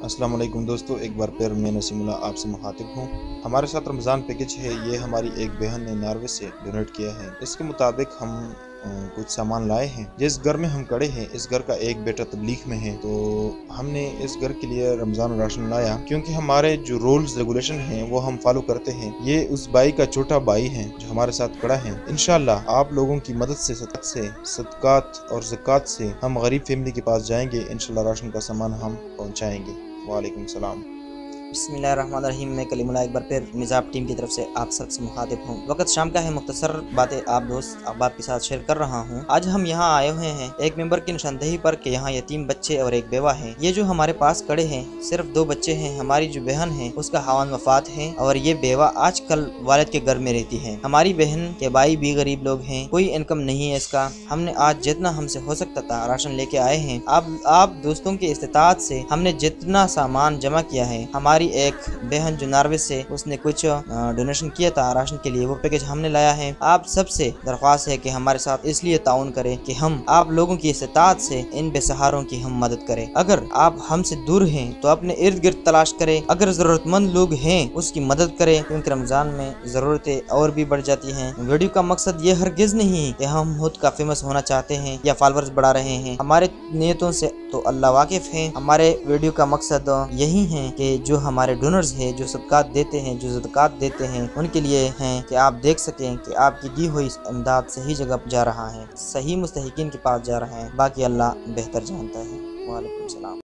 अस्सलाम वालेकुम दोस्तों, एक बार फिर मैं नसीमुल्लाह आपसे मुखातिब हूँ। हमारे साथ रमज़ान पैकेज है, ये हमारी एक बहन ने नॉर्वे से डोनेट किया है। इसके मुताबिक हम कुछ सामान लाए हैं। जिस घर में हम खड़े हैं, इस घर का एक बेटा तबलीग में है, तो हमने इस घर के लिए रमज़ान राशन लाया, क्योंकि हमारे जो रूल्स रेगुलेशन हैं वो हम फॉलो करते हैं। ये उस भाई का छोटा भाई है जो हमारे साथ खड़ा है। इंशाल्लाह आप लोगों की मदद से सदकात और ज़कात से हम गरीब फैमिली के पास जाएंगे। इंशाल्लाह राशन का सामान हम पहुँचाएंगे। वालेकुम सलाम। बिस्मिल्लाहिर्रहमानिर्रहीम। मैं कलीमुल्लाह एक बार फिर मिजाब टीम की तरफ से आप सबसे मुखातिब हूँ। वक्त शाम का है, मुख्तसर बातें आप दोस्त अहबाब के साथ शेयर कर रहा हूँ। आज हम यहाँ आए हुए हैं एक मेंबर की निशानदेही पर कि यहाँ यतीम बच्चे और एक बेवा है। ये जो हमारे पास खड़े हैं सिर्फ 2 बच्चे हैं। हमारी जो बहन है उसका खावन वफात है और ये बेवा आजकल वालिद के घर में रहती है। हमारी बहन के भाई भी गरीब लोग हैं, कोई इनकम नहीं है इसका। हमने आज जितना हमसे हो सकता था राशन लेके आए हैं। आप दोस्तों की इस्तिताअत से हमने जितना सामान जमा किया है, हमारी एक बहन जो नॉर्वे से उसने कुछ डोनेशन किया था राशन के लिए, वो पैकेज हमने लाया है। आप सबसे दरख्वास्त है कि हमारे साथ इसलिए ताउन करें कि हम आप लोगों की इस्तिताअत से इन बेसहारों की हम मदद करें। अगर आप हमसे दूर हैं तो अपने इर्द गिर्द तलाश करें। अगर जरूरतमंद लोग हैं उसकी मदद करें, क्योंकि रमजान में जरूरतें और भी बढ़ जाती हैं। वीडियो का मकसद ये हरगिज नहीं कि हम खुद का फेमस होना चाहते हैं या फॉलोअर्स बढ़ा रहे हैं। हमारे नियतों से तो अल्लाह वाकिफ है। हमारे वीडियो का मकसद यही है कि जो हमारे डोनर्स हैं, जो सदकात देते हैं, जो ज़कात देते हैं, उनके लिए हैं कि आप देख सकें कि आपकी दी हुई इमदाद सही जगह जा रहा है, सही मुस्तहिकीन के पास जा रहा है। बाकी अल्लाह बेहतर जानता है। वालेकुम सलाम।